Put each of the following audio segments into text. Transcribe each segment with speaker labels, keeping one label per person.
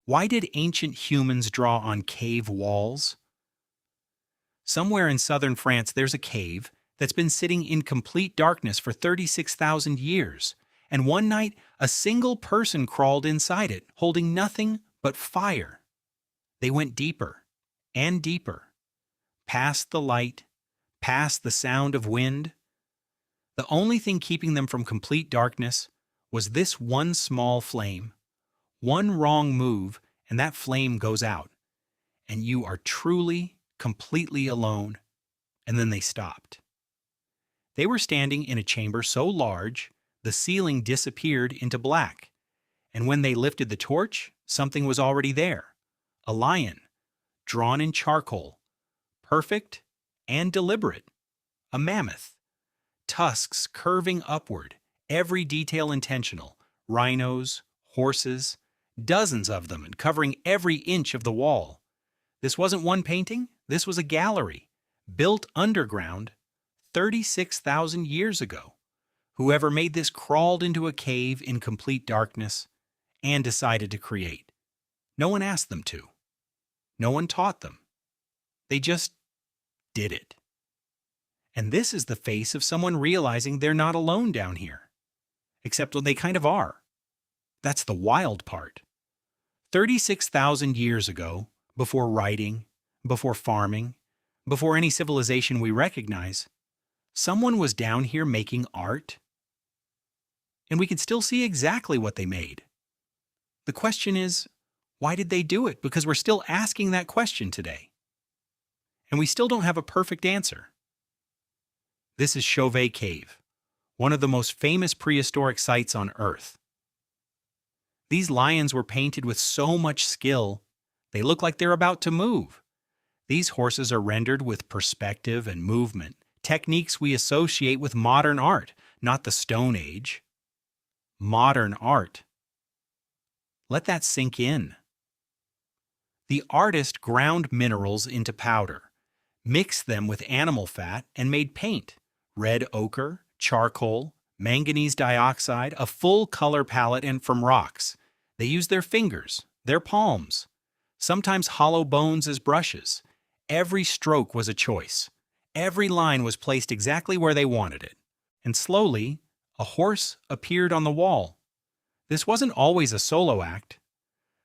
Speaker 1: Why did ancient humans draw on cave walls? Somewhere in southern France, there's a cave that's been sitting in complete darkness for 36,000 years. And one night, a single person crawled inside it, holding nothing but fire. They went deeper and deeper, past the light, past the sound of wind. The only thing keeping them from complete darkness was this one small flame. One wrong move, and that flame goes out, and you are truly, completely alone. And then they stopped. They were standing in a chamber so large, the ceiling disappeared into black. And when they lifted the torch, something was already there. A lion, drawn in charcoal, perfect and deliberate. A mammoth, tusks curving upward, every detail intentional, rhinos, horses, dozens of them and covering every inch of the wall. This wasn't one painting, this was a gallery, built underground 36,000 years ago. Whoever made this crawled into a cave in complete darkness and decided to create. No one asked them to. No one taught them. They just did it. And this is the face of someone realizing they're not alone down here. Except they kind of are. That's the wild part. 36,000 years ago, before writing, before farming, before any civilization we recognize, someone was down here making art. And we can still see exactly what they made. The question is, why did they do it? Because we're still asking that question today. And we still don't have a perfect answer. This is Chauvet Cave, one of the most famous prehistoric sites on Earth. These lions were painted with so much skill, they look like they're about to move. These horses are rendered with perspective and movement, techniques we associate with modern art, not the Stone Age. Modern art. Let that sink in. The artist ground minerals into powder, mixed them with animal fat, and made paint. Red ochre, charcoal, manganese dioxide, a full color palette, and from rocks. They used their fingers, their palms, sometimes hollow bones as brushes. Every stroke was a choice. Every line was placed exactly where they wanted it. And slowly, a horse appeared on the wall. This wasn't always a solo act.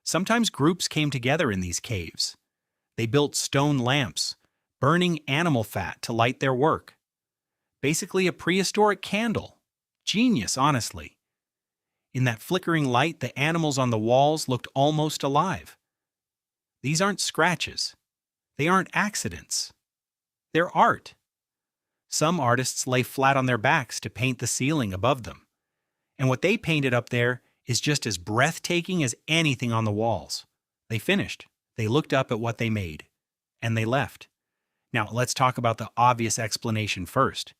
Speaker 1: Sometimes groups came together in these caves. They built stone lamps, burning animal fat to light their work. Basically a prehistoric candle. Genius, honestly. In that flickering light, the animals on the walls looked almost alive. These aren't scratches. They aren't accidents. They're art. Some artists lay flat on their backs to paint the ceiling above them. And what they painted up there is just as breathtaking as anything on the walls. They finished. They looked up at what they made. And they left. Now, let's talk about the obvious explanation first.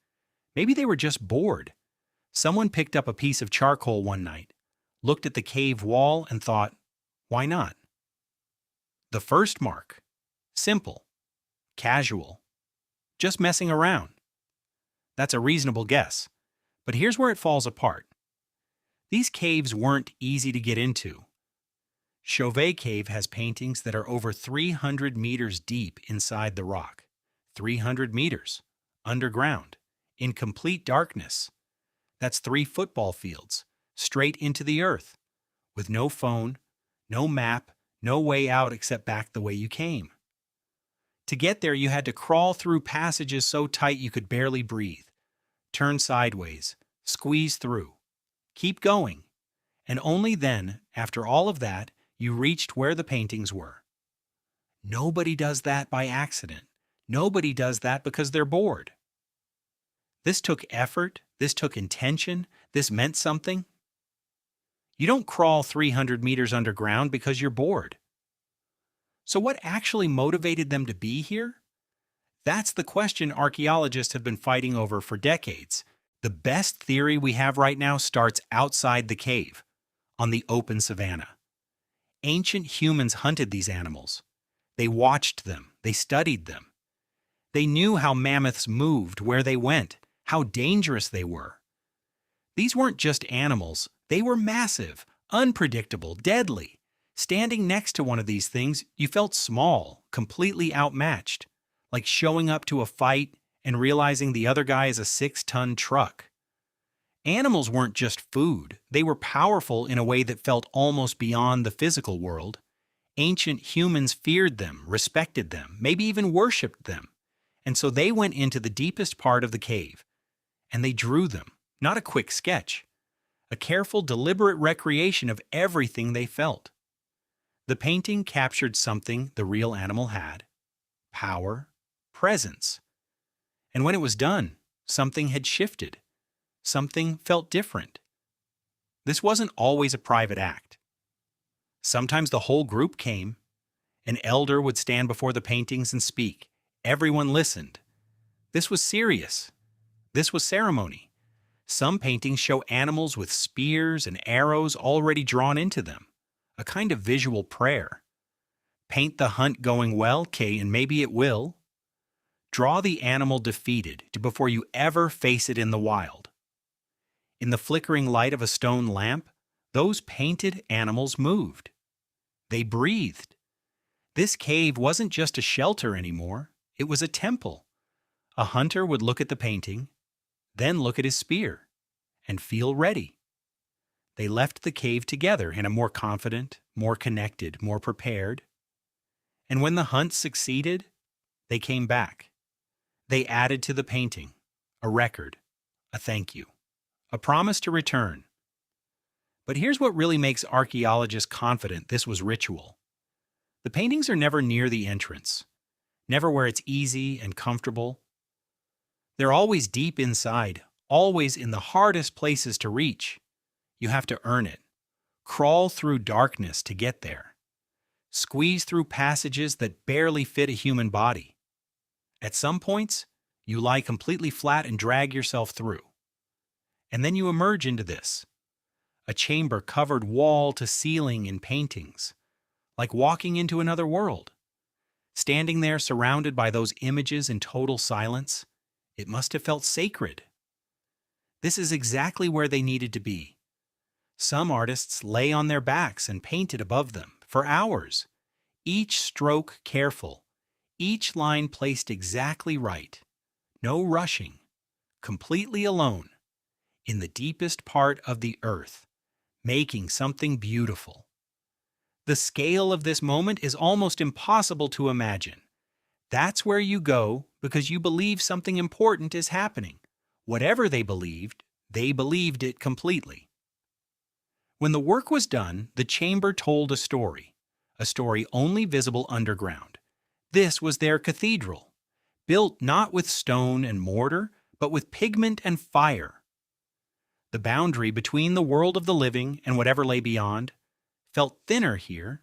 Speaker 1: Maybe they were just bored. Someone picked up a piece of charcoal one night, looked at the cave wall, and thought, why not? The first mark. Simple. Casual. Just messing around. That's a reasonable guess. But here's where it falls apart. These caves weren't easy to get into. Chauvet Cave has paintings that are over 300 meters deep inside the rock. 300 meters. Underground. In complete darkness. That's 3 football fields, straight into the earth, with no phone, no map, no way out except back the way you came. To get there, you had to crawl through passages so tight you could barely breathe, turn sideways, squeeze through, keep going, and only then, after all of that, you reached where the paintings were. Nobody does that by accident. Nobody does that because they're bored. This took effort, this took intention, this meant something. You don't crawl 300 meters underground because you're bored. So what actually motivated them to be here? That's the question archaeologists have been fighting over for decades. The best theory we have right now starts outside the cave, on the open savanna. Ancient humans hunted these animals. They watched them, they studied them. They knew how mammoths moved, where they went, how dangerous they were. These weren't just animals, they were massive, unpredictable, deadly. Standing next to one of these things, you felt small, completely outmatched, like showing up to a fight and realizing the other guy is a 6-ton truck. Animals weren't just food, they were powerful in a way that felt almost beyond the physical world. Ancient humans feared them, respected them, maybe even worshipped them. And so they went into the deepest part of the cave, and they drew them, not a quick sketch, a careful, deliberate recreation of everything they felt. The painting captured something the real animal had: power, presence. And when it was done, something had shifted. Something felt different. This wasn't always a private act. Sometimes the whole group came. An elder would stand before the paintings and speak. Everyone listened. This was serious. This was ceremony. Some paintings show animals with spears and arrows already drawn into them, a kind of visual prayer. Paint the hunt going well, Kay, and maybe it will. Draw the animal defeated before you ever face it in the wild. In the flickering light of a stone lamp, those painted animals moved. They breathed. This cave wasn't just a shelter anymore, it was a temple. A hunter would look at the painting, then look at his spear, and feel ready. They left the cave together in a more confident, more connected, more prepared. And when the hunt succeeded, they came back. They added to the painting a record, a thank you, a promise to return. But here's what really makes archaeologists confident this was ritual. The paintings are never near the entrance, never where it's easy and comfortable. They're always deep inside, always in the hardest places to reach. You have to earn it, crawl through darkness to get there, squeeze through passages that barely fit a human body. At some points, you lie completely flat and drag yourself through. And then you emerge into this, a chamber covered wall to ceiling in paintings, like walking into another world. Standing there surrounded by those images in total silence, it must have felt sacred. This is exactly where they needed to be. Some artists lay on their backs and painted above them for hours, each stroke careful, each line placed exactly right. No rushing, completely alone, in the deepest part of the earth, making something beautiful. The scale of this moment is almost impossible to imagine. That's where you go because you believe something important is happening. Whatever they believed it completely. When the work was done, the chamber told a story only visible underground. This was their cathedral, built not with stone and mortar, but with pigment and fire. The boundary between the world of the living and whatever lay beyond felt thinner here.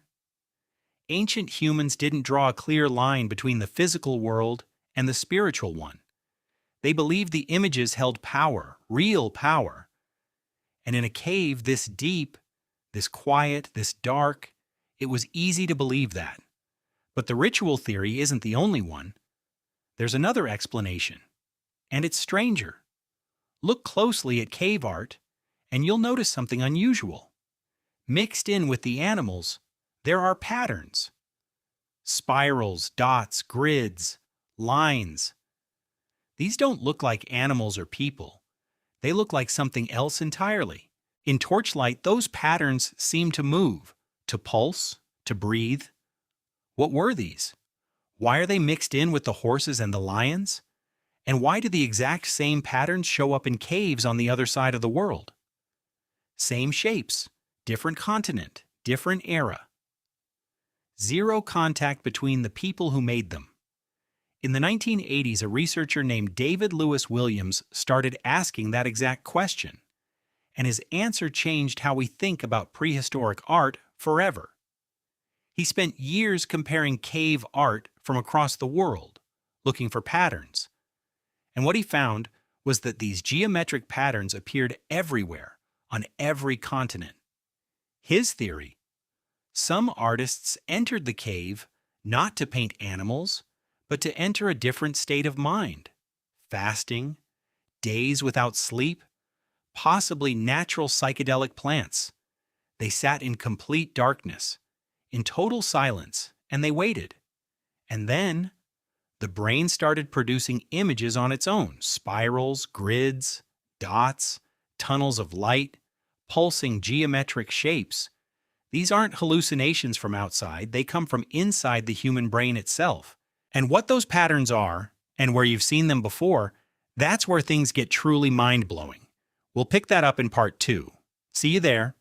Speaker 1: Ancient humans didn't draw a clear line between the physical world and the spiritual one. They believed the images held power, real power. And in a cave this deep, this quiet, this dark, it was easy to believe that. But the ritual theory isn't the only one. There's another explanation, and it's stranger. Look closely at cave art, and you'll notice something unusual. Mixed in with the animals, there are patterns. Spirals, dots, grids, lines. These don't look like animals or people. They look like something else entirely. In torchlight, those patterns seem to move, to pulse, to breathe. What were these? Why are they mixed in with the horses and the lions? And why do the exact same patterns show up in caves on the other side of the world? Same shapes, different continent, different era. Zero contact between the people who made them. In the 1980s, a researcher named David Lewis Williams started asking that exact question, and his answer changed how we think about prehistoric art forever. He spent years comparing cave art from across the world, looking for patterns. And what he found was that these geometric patterns appeared everywhere, on every continent. His theory: some artists entered the cave not to paint animals, but to enter a different state of mind. Fasting, days without sleep, possibly natural psychedelic plants. They sat in complete darkness, in total silence, and they waited. And then the brain started producing images on its own: spirals, grids, dots, tunnels of light, pulsing geometric shapes. These aren't hallucinations from outside, they come from inside the human brain itself. And what those patterns are, and where you've seen them before, that's where things get truly mind-blowing. We'll pick that up in part 2. See you there.